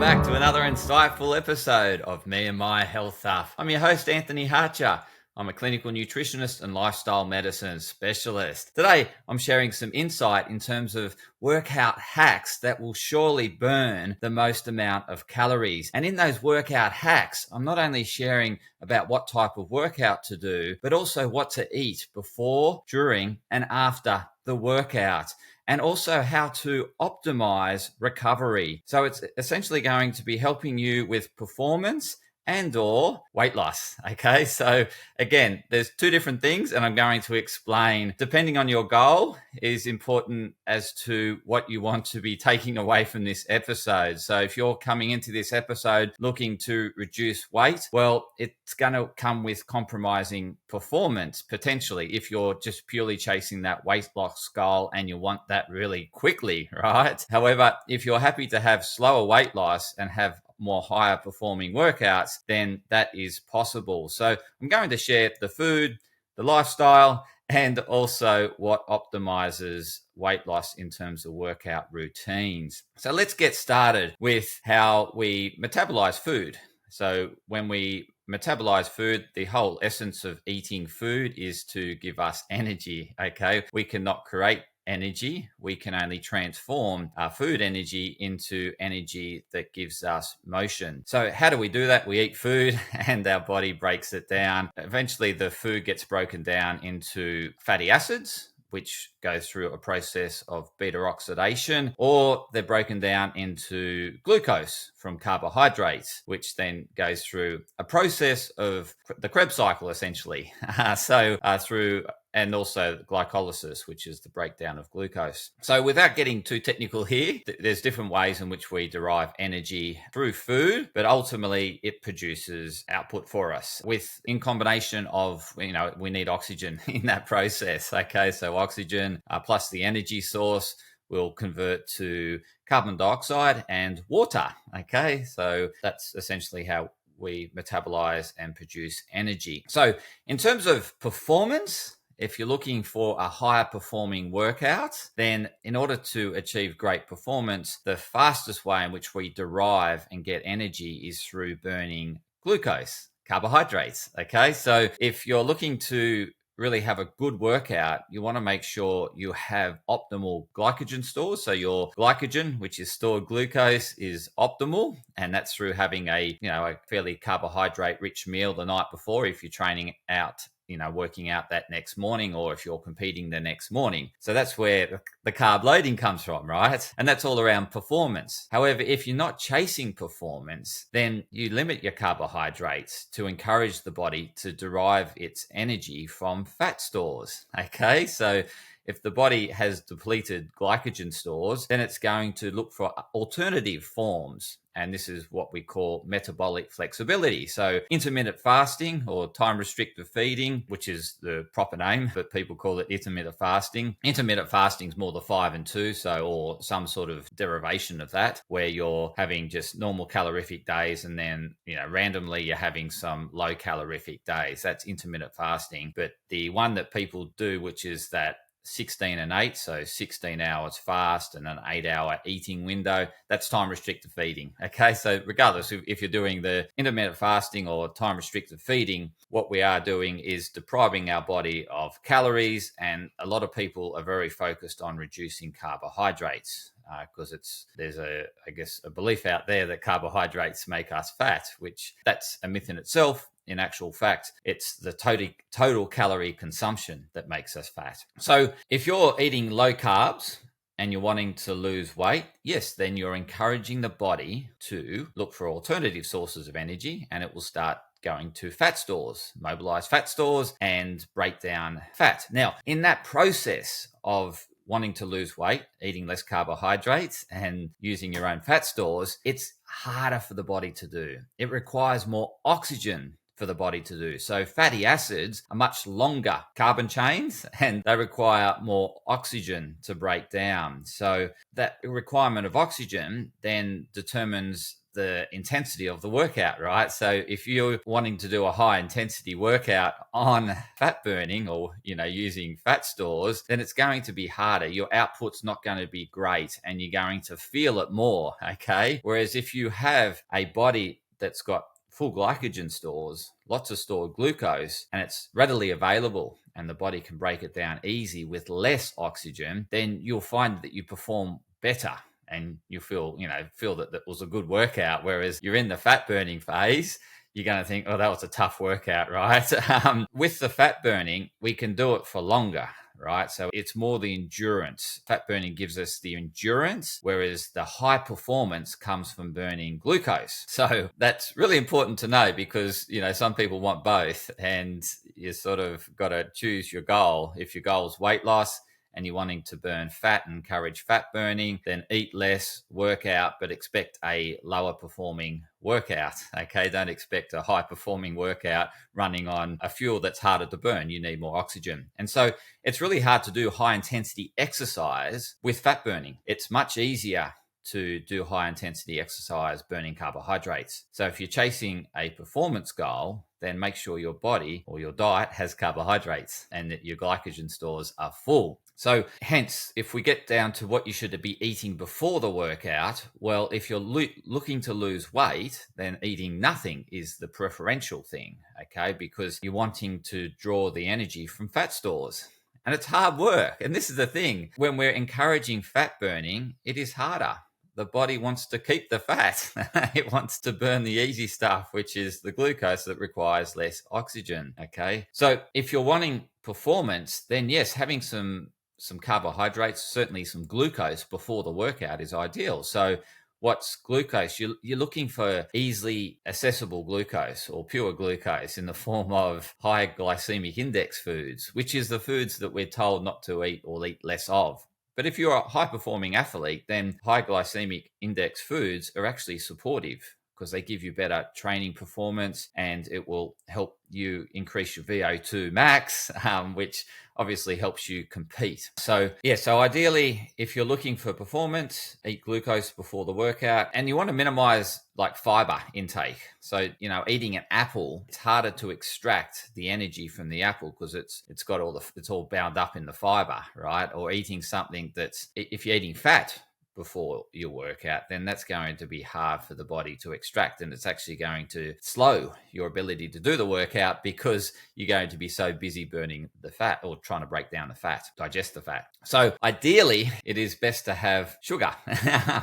back to another insightful episode of Me and My Health Stuff. I'm your host, Anthony Harcher. I'm a clinical nutritionist and lifestyle medicine specialist. Today, I'm sharing some insight in terms of workout hacks that will surely burn the most amount of calories. And in those workout hacks, I'm not only sharing about what type of workout to do, but also what to eat before, during, and after the workout, and also how to optimize recovery. So it's essentially going to be helping you with performance and or weight loss. Okay, so again, there's two different things, and I'm going to explain, depending on your goal, is important as to what you want to be taking away from this episode. So if you're coming into this episode looking to reduce weight, well, it's going to come with compromising performance potentially if you're just purely chasing that weight loss goal and you want that really quickly, right? However, if you're happy to have slower weight loss and have more higher performing workouts, then that is possible. So I'm going to share the food, the lifestyle, and also what optimizes weight loss in terms of workout routines. So let's get started with how we metabolize food. So when we metabolize food, the whole essence of eating food is to give us energy. Okay, we cannot create energy. We can only transform our food energy into energy that gives us motion. So how do we do that? We eat food and our body breaks it down. Eventually the food gets broken down into fatty acids, which goes through a process of beta oxidation, or they're broken down into glucose from carbohydrates, which then goes through a process of the Krebs cycle, essentially. Through and also glycolysis, which is the breakdown of glucose. So without getting too technical here, there's different ways in which we derive energy through food, but ultimately it produces output for us in combination of, we need oxygen in that process. Okay, so oxygen plus the energy source will convert to carbon dioxide and water. Okay, so that's essentially how we metabolize and produce energy. So in terms of performance, if you're looking for a higher performing workout, then in order to achieve great performance, the fastest way in which we derive and get energy is through burning glucose, carbohydrates. Okay, so if you're looking to really have a good workout, you want to make sure you have optimal glycogen stores. So your glycogen, which is stored glucose, is optimal. And that's through having a fairly carbohydrate rich meal the night before if you're training out, working out that next morning, or if you're competing the next morning. So that's where the carb loading comes from, right? And that's all around performance. However, if you're not chasing performance, then you limit your carbohydrates to encourage the body to derive its energy from fat stores. Okay, so if the body has depleted glycogen stores, then it's going to look for alternative forms. And this is what we call metabolic flexibility. So intermittent fasting or time restricted feeding, which is the proper name, but people call it intermittent fasting. Intermittent fasting is more the 5 and 2, or some sort of derivation of that, where you're having just normal calorific days and then, randomly you're having some low calorific days. That's intermittent fasting. But the one that people do, which is that 16 and 8, so 16 hours fast and an 8-hour eating window, that's time restricted feeding. Okay, so regardless if you're doing the intermittent fasting or time restricted feeding, what we are doing is depriving our body of calories, and a lot of people are very focused on reducing carbohydrates because there's a belief out there that carbohydrates make us fat, which that's a myth in itself. In actual fact, it's the total calorie consumption that makes us fat. So if you're eating low carbs and you're wanting to lose weight, yes, then you're encouraging the body to look for alternative sources of energy, and it will start going to fat stores, mobilize fat stores, and break down fat. Now, in that process of wanting to lose weight, eating less carbohydrates and using your own fat stores, it's harder for the body to do. It requires more oxygen for the body to do. So fatty acids are much longer carbon chains and they require more oxygen to break down. So that requirement of oxygen then determines the intensity of the workout, right? So if you're wanting to do a high intensity workout on fat burning or, using fat stores, then it's going to be harder. Your output's not going to be great and you're going to feel it more, okay? Whereas if you have a body that's got full glycogen stores, lots of stored glucose, and it's readily available and the body can break it down easy with less oxygen, then you'll find that you perform better and you feel that was a good workout. Whereas you're in the fat burning phase, you're going to think, oh, that was a tough workout, right? With the fat burning, we can do it for longer, right? So it's more the endurance. Fat burning gives us the endurance, whereas the high performance comes from burning glucose. So that's really important to know because, some people want both and you sort of got to choose your goal. If your goal is weight loss, and you're wanting to burn fat and encourage fat burning, then eat less, work out, but expect a lower performing workout. Okay, don't expect a high performing workout running on a fuel that's harder to burn. You need more oxygen. And so it's really hard to do high intensity exercise with fat burning. It's much easier to do high intensity exercise burning carbohydrates. So if you're chasing a performance goal, then make sure your body or your diet has carbohydrates and that your glycogen stores are full. So hence, if we get down to what you should be eating before the workout, well, if you're looking to lose weight, then eating nothing is the preferential thing, okay? Because you're wanting to draw the energy from fat stores. And it's hard work. And this is the thing. When we're encouraging fat burning, it is harder. The body wants to keep the fat. It wants to burn the easy stuff, which is the glucose that requires less oxygen, okay? So if you're wanting performance, then yes, having some carbohydrates, certainly some glucose before the workout is ideal. So what's glucose? You're looking for easily accessible glucose or pure glucose in the form of high glycemic index foods, which is the foods that we're told not to eat or eat less of. But if you're a high-performing athlete, then high glycemic index foods are actually supportive because they give you better training performance and it will help you increase your VO2 max, which obviously helps you compete. So ideally, if you're looking for performance, eat glucose before the workout, and you want to minimize like fiber intake. So, eating an apple, it's harder to extract the energy from the apple because it's all bound up in the fiber, right? Or eating something if you're eating fat before your workout, then that's going to be hard for the body to extract, and it's actually going to slow your ability to do the workout because you're going to be so busy burning the fat or trying to break down the fat, digest the fat. So ideally, it is best to have sugar.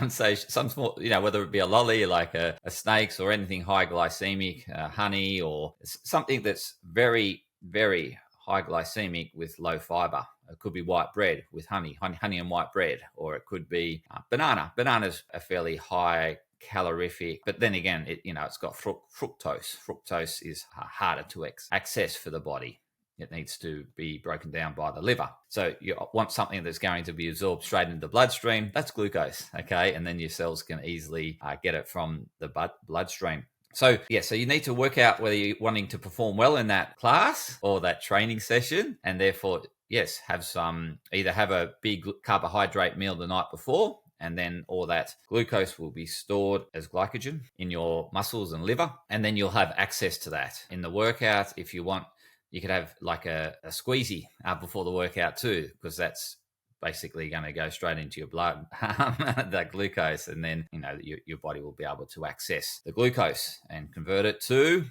So some small, whether it be a lolly like a snakes or anything high glycemic, honey, or something that's very, very high glycemic with low fiber. It could be white bread with honey and white bread, or it could be banana. Banana's a fairly high calorific, but then again, it's got fructose. Fructose is harder to access for the body. It needs to be broken down by the liver. So you want something that's going to be absorbed straight into the bloodstream. That's glucose, okay? And then your cells can easily get it from the bloodstream. So you need to work out whether you're wanting to perform well in that class or that training session, and therefore, yes, either have a big carbohydrate meal the night before, and then all that glucose will be stored as glycogen in your muscles and liver, and then you'll have access to that in the workout. If you want, you could have like a squeezy before the workout too, because that's basically going to go straight into your blood, that glucose, and then your body will be able to access the glucose and convert it to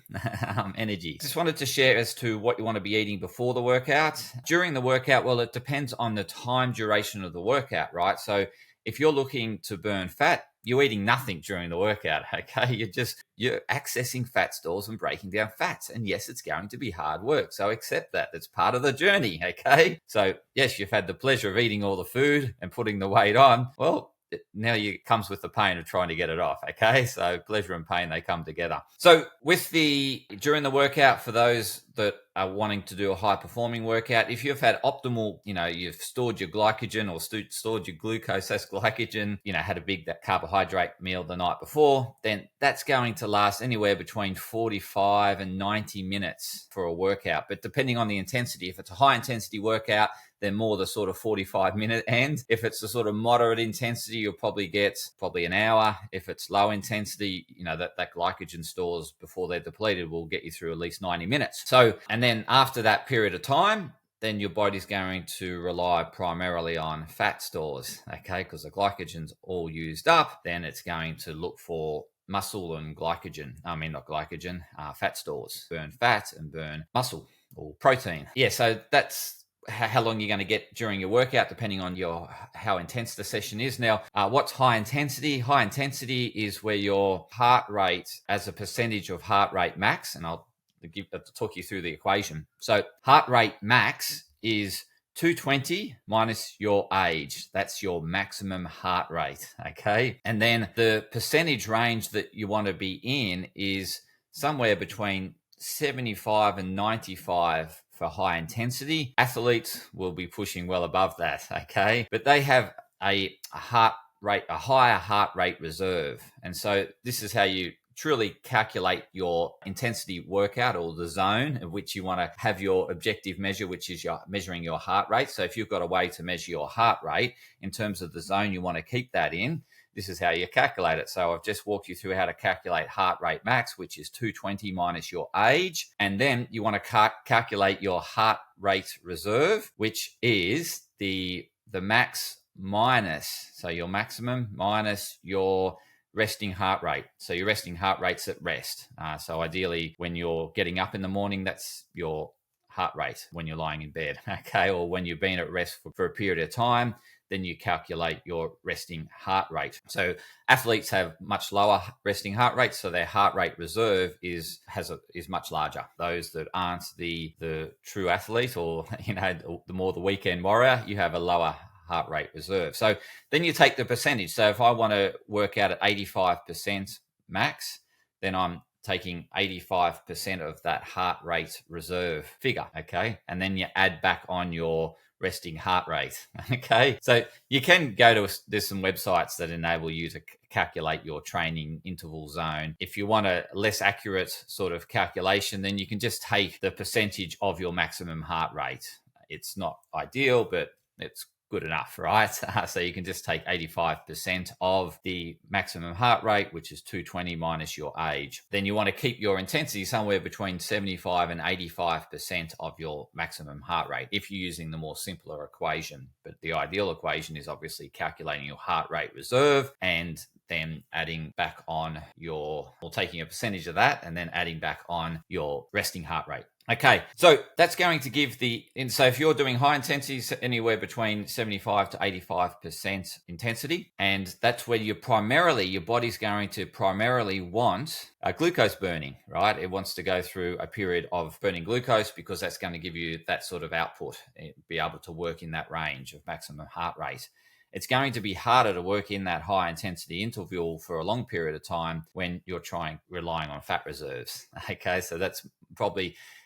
energy. Just wanted to share as to what you want to be eating before the workout. During the workout, well, it depends on the time duration of the workout, right? So if you're looking to burn fat, you're eating nothing during the workout, okay? You're accessing fat stores and breaking down fats. And yes, it's going to be hard work. So accept that. That's part of the journey, okay? So yes, you've had the pleasure of eating all the food and putting the weight on. Well, now it comes with the pain of trying to get it off, okay? So pleasure and pain, they come together. So during the workout, for those that are wanting to do a high performing workout, if you've had optimal, you've stored your glycogen or stored your glucose as glycogen, had a big carbohydrate meal the night before, then that's going to last anywhere between 45 and 90 minutes for a workout. But depending on the intensity, if it's a high intensity workout, then more the sort of 45-minute end. If it's a sort of moderate intensity, you'll probably get an hour. If it's low intensity, that glycogen stores before they're depleted will get you through at least 90 minutes. So, and then after that period of time, then your body's going to rely primarily on fat stores, okay? Because the glycogen's all used up, then it's going to look for muscle and fat stores. Burn fat and burn muscle or protein. Yeah, so that's how long you're going to get during your workout, depending on how intense the session is. Now, what's high intensity? High intensity is where your heart rate as a percentage of heart rate max, and I'll talk you through the equation. So heart rate max is 220 minus your age. That's your maximum heart rate, okay? And then the percentage range that you want to be in is somewhere between 75 and 95 for high intensity. Athletes will be pushing well above that, okay? But they have a higher heart rate reserve. And so this is how you truly calculate your intensity workout, or the zone of which you want to have your objective measure, which is measuring your heart rate. So if you've got a way to measure your heart rate in terms of the zone you want to keep that in, this is how you calculate it. So I've just walked you through how to calculate heart rate max, which is 220 minus your age. And then you want to calculate your heart rate reserve, which is the max minus, so your maximum minus your resting heart rate. So your resting heart rate's at rest. So ideally, when you're getting up in the morning, that's your heart rate when you're lying in bed, okay? Or when you've been at rest for a period of time, then you calculate your resting heart rate. So athletes have much lower resting heart rates, so their heart rate reserve is much larger. Those that aren't the true athlete, or the more the weekend warrior, you have a lower heart rate reserve. So then you take the percentage. So if I want to work out at 85% max, then I'm taking 85% of that heart rate reserve figure, okay? And then you add back on your resting heart rate, okay? So you can there's some websites that enable you to calculate your training interval zone. If you want a less accurate sort of calculation, then you can just take the percentage of your maximum heart rate. It's not ideal, but it's good enough, right? So you can just take 85% of the maximum heart rate, which is 220 minus your age. Then you want to keep your intensity somewhere between 75 and 85% of your maximum heart rate if you're using the more simpler equation. But the ideal equation is obviously calculating your heart rate reserve and then adding back on taking a percentage of that and then adding back on your resting heart rate. Okay, so that's going to give so if you're doing high intensity, anywhere between 75 to 85% intensity, and that's where your body's going to primarily want glucose burning, right? It wants to go through a period of burning glucose because that's going to give you that sort of output, be able to work in that range of maximum heart rate. It's going to be harder to work in that high intensity interval for a long period of time when you're relying on fat reserves. Okay, so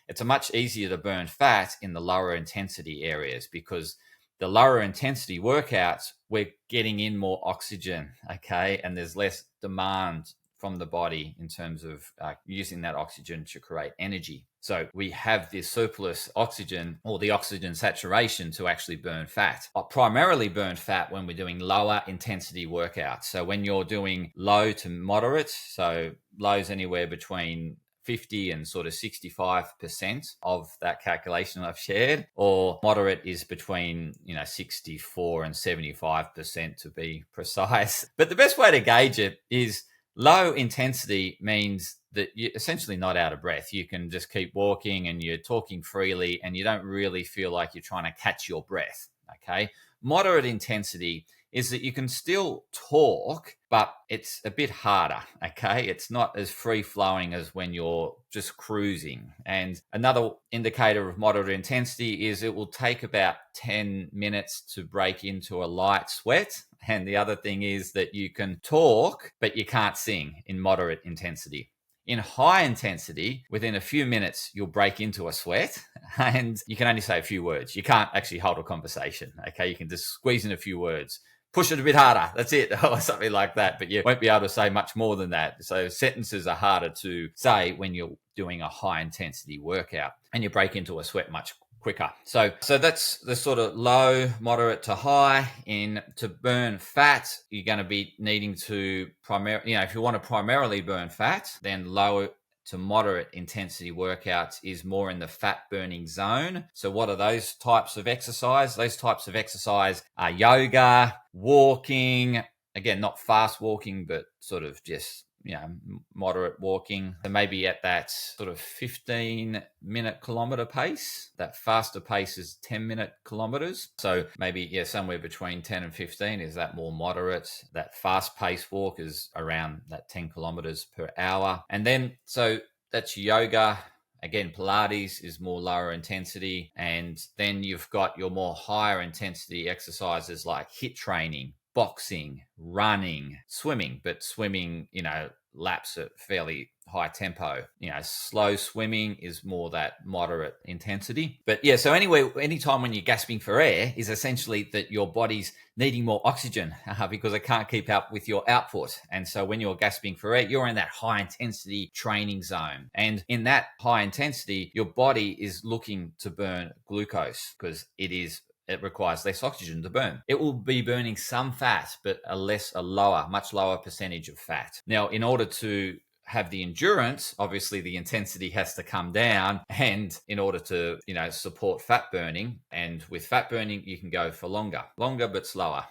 it's much easier to burn fat in the lower intensity areas because the lower intensity workouts, we're getting in more oxygen, okay? And there's less demand from the body in terms of using that oxygen to create energy. So we have this surplus oxygen or the oxygen saturation to actually burn fat. I primarily burn fat when we're doing lower intensity workouts. So when you're doing low to moderate, so low's anywhere between 50 and sort of 65% of that calculation I've shared, or moderate is between 64 and 75% to be precise. But the best way to gauge it is low intensity means that you're essentially not out of breath. You can just keep walking and you're talking freely and you don't really feel like you're trying to catch your breath, okay? Moderate intensity is that you can still talk, but it's a bit harder, okay? It's not as free-flowing as when you're just cruising. And another indicator of moderate intensity is it will take about 10 minutes to break into a light sweat. And the other thing is that you can talk, but you can't sing in moderate intensity. In high intensity, within a few minutes, you'll break into a sweat and you can only say a few words. You can't actually hold a conversation. Okay. You can just squeeze in a few words, push it a bit harder. That's it, or something like that. But you won't be able to say much more than that. So sentences are harder to say when you're doing a high intensity workout, and you break into a sweat much quicker. So that's the sort of low, moderate to high. To burn fat, you're going to be needing to if you want to primarily burn fat, then low to moderate intensity workouts is more in the fat burning zone. So what are those types of exercise? Those types of exercise are yoga, walking, again, not fast walking, but sort of just moderate walking. So maybe at that sort of 15-minute kilometer pace. That faster pace is 10-minute kilometers. So maybe, somewhere between 10 and 15 is that more moderate. That fast paced walk is around that 10 kilometers per hour. And then, so that's yoga. Again, Pilates is more lower intensity. And then you've got your more higher intensity exercises like HIIT training, boxing, running, swimming, but swimming, laps at fairly high tempo. Slow swimming is more that moderate intensity. But so anyway, anytime when you're gasping for air is essentially that your body's needing more oxygen because it can't keep up with your output. And so when you're gasping for air, you're in that high intensity training zone. And in that high intensity, your body is looking to burn glucose because it requires less oxygen to burn. It will be burning some fat, but much lower percentage of fat. Now, in order to have the endurance, obviously the intensity has to come down, and in order to, support fat burning, and with fat burning, you can go for longer but slower.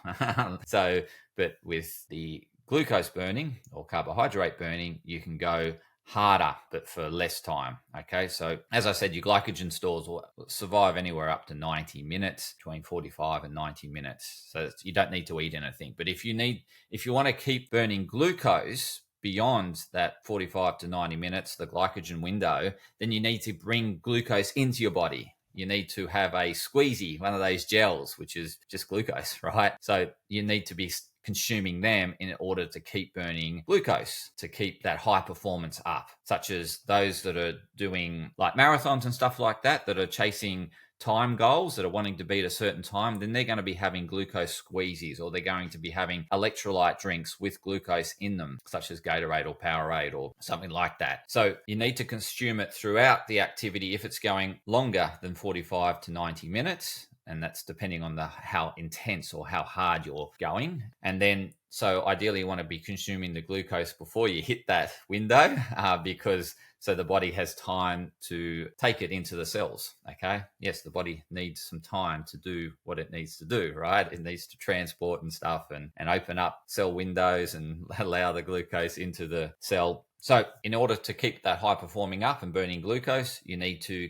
But with the glucose burning or carbohydrate burning, you can go harder, but for less time. Okay. So as I said, your glycogen stores will survive anywhere up to 90 minutes, between 45 and 90 minutes. So you don't need to eat anything. But if you want to keep burning glucose beyond that 45 to 90 minutes, the glycogen window, then you need to bring glucose into your body. You need to have a squeezy, one of those gels, which is just glucose, right? So you need to be consuming them in order to keep burning glucose, to keep that high performance up, such as those that are doing like marathons and stuff like that are chasing time goals, that are wanting to beat a certain time, then they're going to be having glucose squeezies, or they're going to be having electrolyte drinks with glucose in them, such as Gatorade or Powerade or something like that. So you need to consume it throughout the activity if it's going longer than 45 to 90 minutes. And that's depending on how intense or how hard you're going. And then, so ideally you want to be consuming the glucose before you hit that window, because so the body has time to take it into the cells. Okay. Yes, the body needs some time to do what it needs to do, right? It needs to transport and stuff and open up cell windows and allow the glucose into the cell. So in order to keep that high performing up and burning glucose, you need to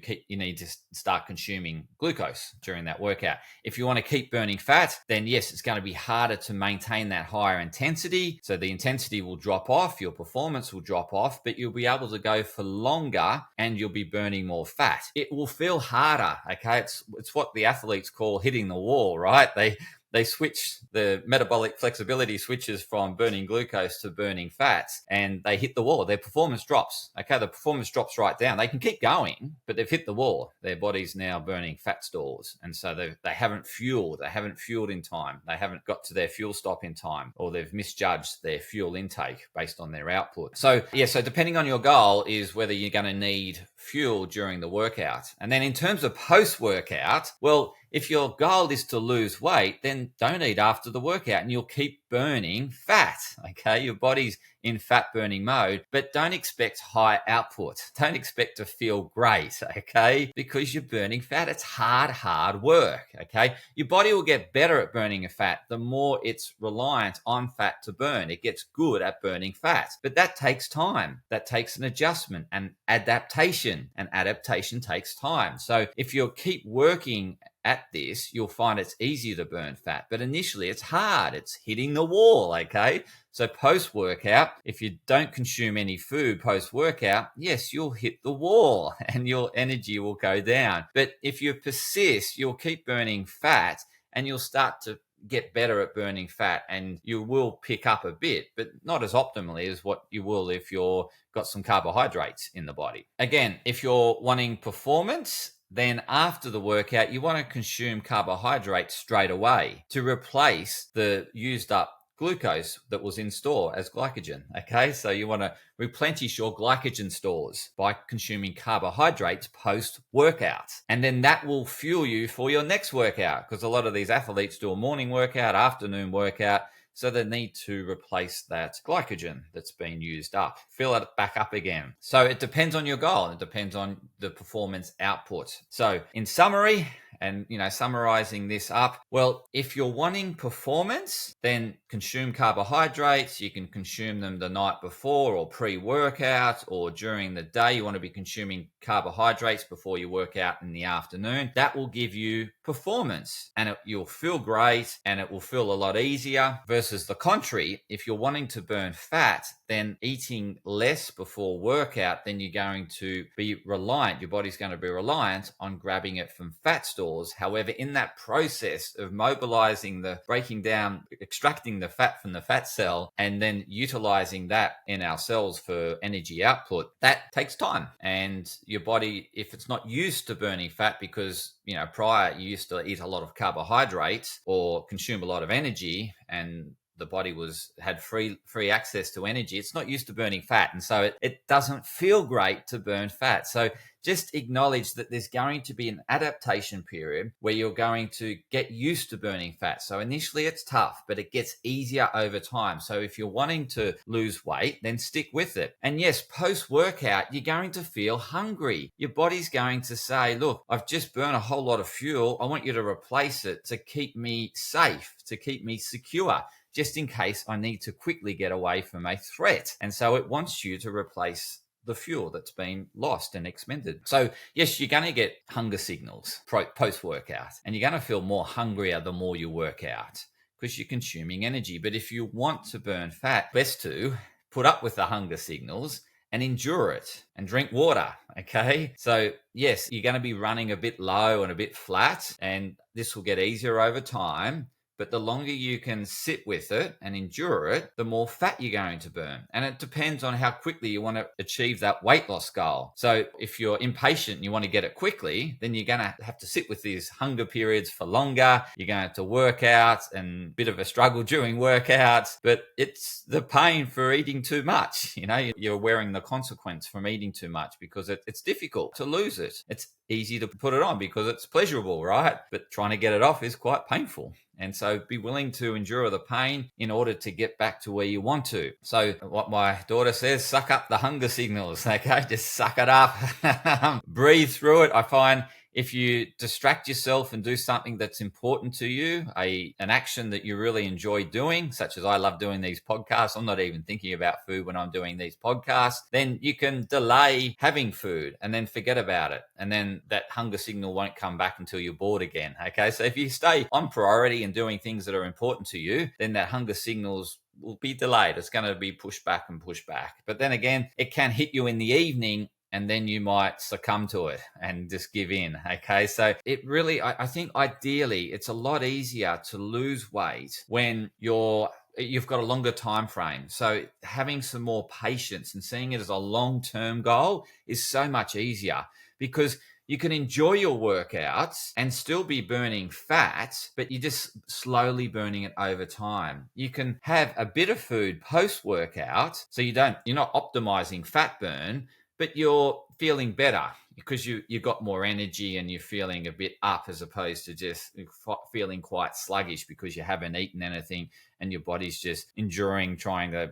start consuming glucose during that workout. If you want to keep burning fat, then yes, it's going to be harder to maintain that higher intensity. So the intensity will drop off, your performance will drop off, but you'll be able to go for longer and you'll be burning more fat. It will feel harder, okay? It's what the athletes call hitting the wall, right? They switch, the metabolic flexibility switches from burning glucose to burning fats, and they hit the wall. Their performance drops. Okay, the performance drops right down. They can keep going, but they've hit the wall. Their body's now burning fat stores, and so they haven't fueled. They haven't fueled in time. They haven't got to their fuel stop in time, or they've misjudged their fuel intake based on their output. So depending on your goal is whether you're going to need fuel during the workout. And then in terms of post-workout, well, if your goal is to lose weight, then don't eat after the workout and you'll keep burning fat. Okay. Your body's in fat burning mode, but don't expect high output. Don't expect to feel great. Okay. Because you're burning fat. It's hard work. Okay. Your body will get better at burning a fat the more it's reliant on fat to burn. It gets good at burning fat, but that takes time. That takes an adjustment and adaptation, and adaptation takes time. So if you keep working at this, you'll find it's easier to burn fat, but initially it's hard. It's hitting the wall. Okay. So post-workout, if you don't consume any food post-workout, yes, you'll hit the wall and your energy will go down. But if you persist, you'll keep burning fat and you'll start to get better at burning fat, and you will pick up a bit, but not as optimally as what you will if you're got some carbohydrates in the body. Again, if you're wanting performance, then after the workout, you want to consume carbohydrates straight away to replace the used up glucose that was in store as glycogen. Okay, so you want to replenish your glycogen stores by consuming carbohydrates post workout, and then that will fuel you for your next workout, because a lot of these athletes do a morning workout, afternoon workout, so they need to replace that glycogen that's been used up, fill it back up again. So it depends on your goal. It depends on the performance output. So in summary, and summarizing this up, well, if you're wanting performance, then consume carbohydrates. You can consume them the night before or pre-workout, or during the day. You want to be consuming carbohydrates before you work out in the afternoon. That will give you performance, and you'll feel great, and it will feel a lot easier. Versus the contrary, if you're wanting to burn fat, then eating less before workout, then you're going to be reliant. Your body's going to be reliant on grabbing it from fat stores. However, in that process of mobilizing breaking down, extracting the fat from the fat cell, and then utilizing that in our cells for energy output, that takes time. And your body, if it's not used to burning fat, because prior you used to eat a lot of carbohydrates or consume a lot of energy, and the body had free access to energy, it's not used to burning fat, and so it doesn't feel great to burn fat. So just acknowledge that there's going to be an adaptation period where you're going to get used to burning fat. So initially it's tough, but it gets easier over time. So if you're wanting to lose weight, then stick with it. And yes, post-workout, you're going to feel hungry. Your body's going to say, look, I've just burned a whole lot of fuel. I want you to replace it to keep me safe, to keep me secure, just in case I need to quickly get away from a threat. And so it wants you to replace the fuel that's been lost and expended. So yes, you're going to get hunger signals post-workout, and you're going to feel more hungrier the more you work out, because you're consuming energy. But if you want to burn fat, best to put up with the hunger signals and endure it and drink water. Okay. So yes, you're going to be running a bit low and a bit flat, and this will get easier over time. But the longer you can sit with it and endure it, the more fat you're going to burn. And it depends on how quickly you want to achieve that weight loss goal. So if you're impatient and you want to get it quickly, then you're going to have to sit with these hunger periods for longer. You're going to have to work out, and a bit of a struggle during workouts, but it's the pain for eating too much. You're wearing the consequence from eating too much, because it's difficult to lose it. It's easy to put it on because it's pleasurable, right? But trying to get it off is quite painful. And so be willing to endure the pain in order to get back to where you want to. So what my daughter says, suck up the hunger signals, okay? Just suck it up, breathe through it. I find if you distract yourself and do something that's important to you, an action that you really enjoy doing, such as I love doing these podcasts. I'm not even thinking about food when I'm doing these podcasts. Then you can delay having food and then forget about it. And then that hunger signal won't come back until you're bored again. Okay. So if you stay on priority and doing things that are important to you, then that hunger signals will be delayed. It's going to be pushed back and pushed back. But then again, it can hit you in the evening, and then you might succumb to it and just give in. Okay. So it really, I think ideally it's a lot easier to lose weight when you've got a longer time frame. So having some more patience and seeing it as a long-term goal is so much easier, because you can enjoy your workouts and still be burning fat, but you're just slowly burning it over time. You can have a bit of food post-workout, so you're not optimizing fat burn, but you're feeling better because you got more energy and you're feeling a bit up, as opposed to just feeling quite sluggish because you haven't eaten anything and your body's just enduring trying to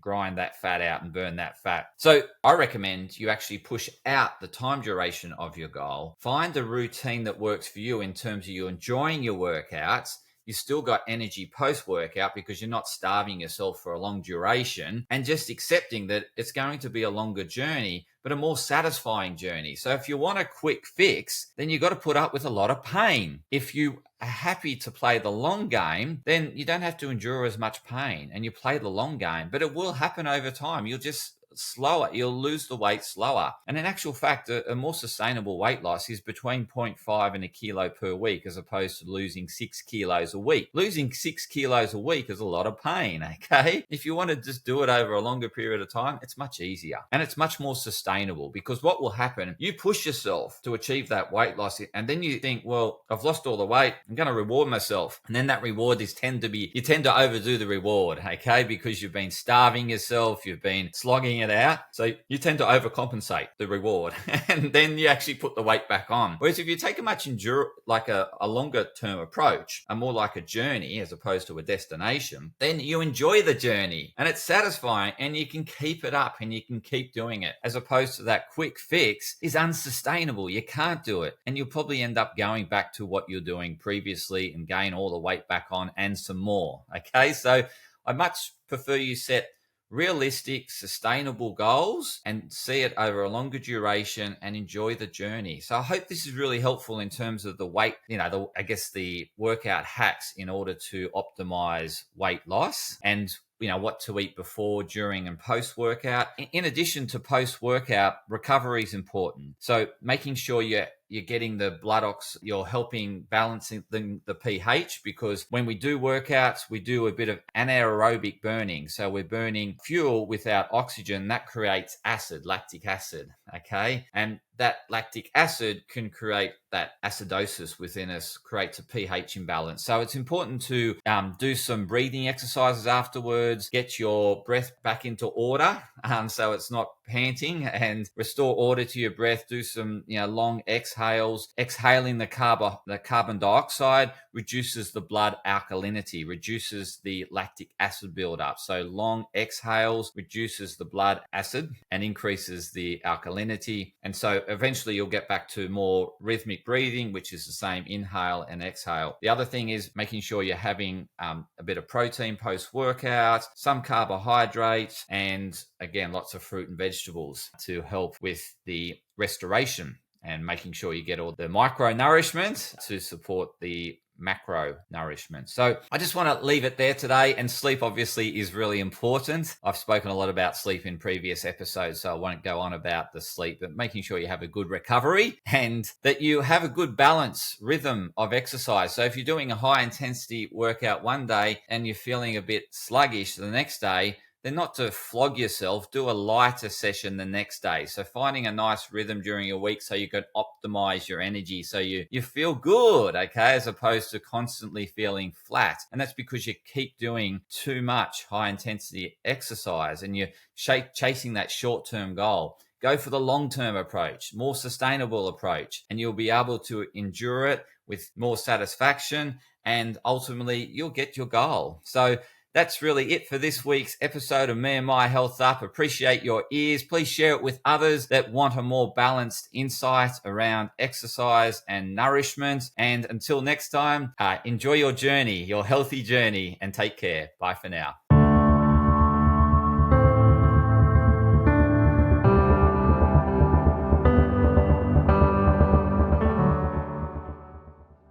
grind that fat out and burn that fat. So I recommend you actually push out the time duration of your goal. Find a routine that works for you in terms of you enjoying your workouts. You still got energy post-workout because you're not starving yourself for a long duration, and just accepting that it's going to be a longer journey, but a more satisfying journey. So if you want a quick fix, then you've got to put up with a lot of pain. If you are happy to play the long game, then you don't have to endure as much pain and you play the long game, but it will happen over time. You'll just slower, you'll lose the weight slower. And in actual fact, a more sustainable weight loss is between 0.5 and a kilo per week, as opposed to losing 6 kilos a week. Losing 6 kilos a week is a lot of pain, okay? If you want to just do it over a longer period of time, it's much easier and it's much more sustainable, because what will happen, you push yourself to achieve that weight loss and then you think, well, I've lost all the weight, I'm going to reward myself. And then that reward you tend to overdo the reward, okay? Because you've been starving yourself, you've been slogging it out. So you tend to overcompensate the reward and then you actually put the weight back on. Whereas if you take a longer term approach, a more like a journey as opposed to a destination, then you enjoy the journey and it's satisfying and you can keep it up and you can keep doing it, as opposed to that quick fix is unsustainable. You can't do it and you'll probably end up going back to what you're doing previously and gain all the weight back on and some more. Okay, so I much prefer you set realistic, sustainable goals and see it over a longer duration and enjoy the journey. So I hope this is really helpful in terms of the weight, the workout hacks in order to optimize weight loss and what to eat before, during, and post-workout. In addition to post-workout, recovery is important. So making sure you're getting the blood ox, you're helping balancing the pH, because when we do workouts, we do a bit of anaerobic burning. So we're burning fuel without oxygen. That creates acid, lactic acid, okay? And that lactic acid can create that acidosis within us, creates a pH imbalance. So it's important to do some breathing exercises afterwards, get your breath back into order so it's not panting, and restore order to your breath. Do some long exhales. Exhaling the carbon dioxide reduces the blood alkalinity, reduces the lactic acid buildup. So long exhales reduces the blood acid and increases the alkalinity. And so eventually you'll get back to more rhythmic breathing, which is the same inhale and exhale. The other thing is making sure you're having a bit of protein post-workout, some carbohydrates, and again, lots of fruit and vegetables to help with the restoration, and making sure you get all the micronourishment to support the macro nourishment. So I just want to leave it there today. And sleep obviously is really important. I've spoken a lot about sleep in previous episodes, so I won't go on about the sleep, but making sure you have a good recovery and that you have a good balance rhythm of exercise. So if you're doing a high intensity workout one day and you're feeling a bit sluggish the next day, then not to flog yourself, do a lighter session the next day. So finding a nice rhythm during your week so you can optimize your energy so you feel good, okay, as opposed to constantly feeling flat. And that's because you keep doing too much high intensity exercise and you're chasing that short-term goal. Go for the long-term approach, more sustainable approach, and you'll be able to endure it with more satisfaction, and ultimately you'll get your goal. So that's really it for this week's episode of Me and My Health Up. Appreciate your ears. Please share it with others that want a more balanced insight around exercise and nourishment. And until next time, enjoy your journey, your healthy journey, and take care. Bye for now.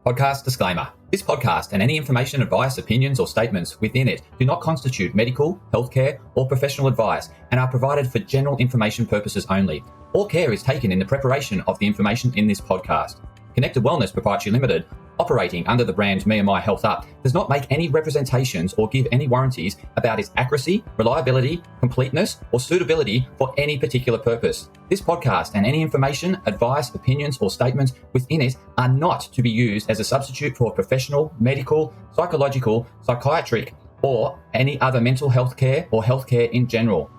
Podcast disclaimer. This podcast and any information, advice, opinions, or statements within it do not constitute medical, healthcare, or professional advice and are provided for general information purposes only. All care is taken in the preparation of the information in this podcast. Connected Wellness Proprietary Limited, operating under the brand Me and My Health Up, does not make any representations or give any warranties about its accuracy, reliability, completeness, or suitability for any particular purpose. This podcast and any information, advice, opinions, or statements within it are not to be used as a substitute for professional, medical, psychological, psychiatric, or any other mental health care or healthcare in general.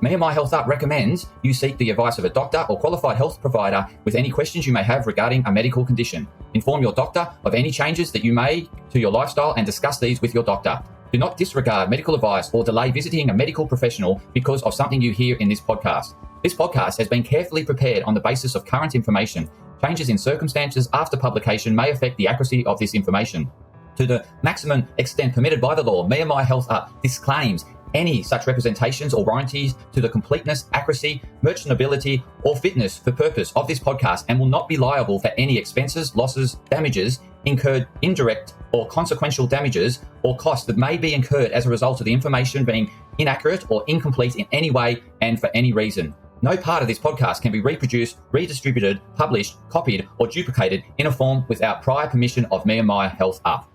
Me and My Health Up recommends you seek the advice of a doctor or qualified health provider with any questions you may have regarding a medical condition. Inform your doctor of any changes that you may to your lifestyle and discuss these with your doctor. Do not disregard medical advice or delay visiting a medical professional because of something you hear in this podcast. This podcast has been carefully prepared on the basis of current information. Changes in circumstances after publication may affect the accuracy of this information. To the maximum extent permitted by the law, Me and My Health Up disclaims any such representations or warranties to the completeness, accuracy, merchantability, or fitness for purpose of this podcast and will not be liable for any expenses, losses, damages incurred, indirect or consequential damages or costs that may be incurred as a result of the information being inaccurate or incomplete in any way and for any reason. No part of this podcast can be reproduced, redistributed, published, copied, or duplicated in a form without prior permission of Me and My Health Up.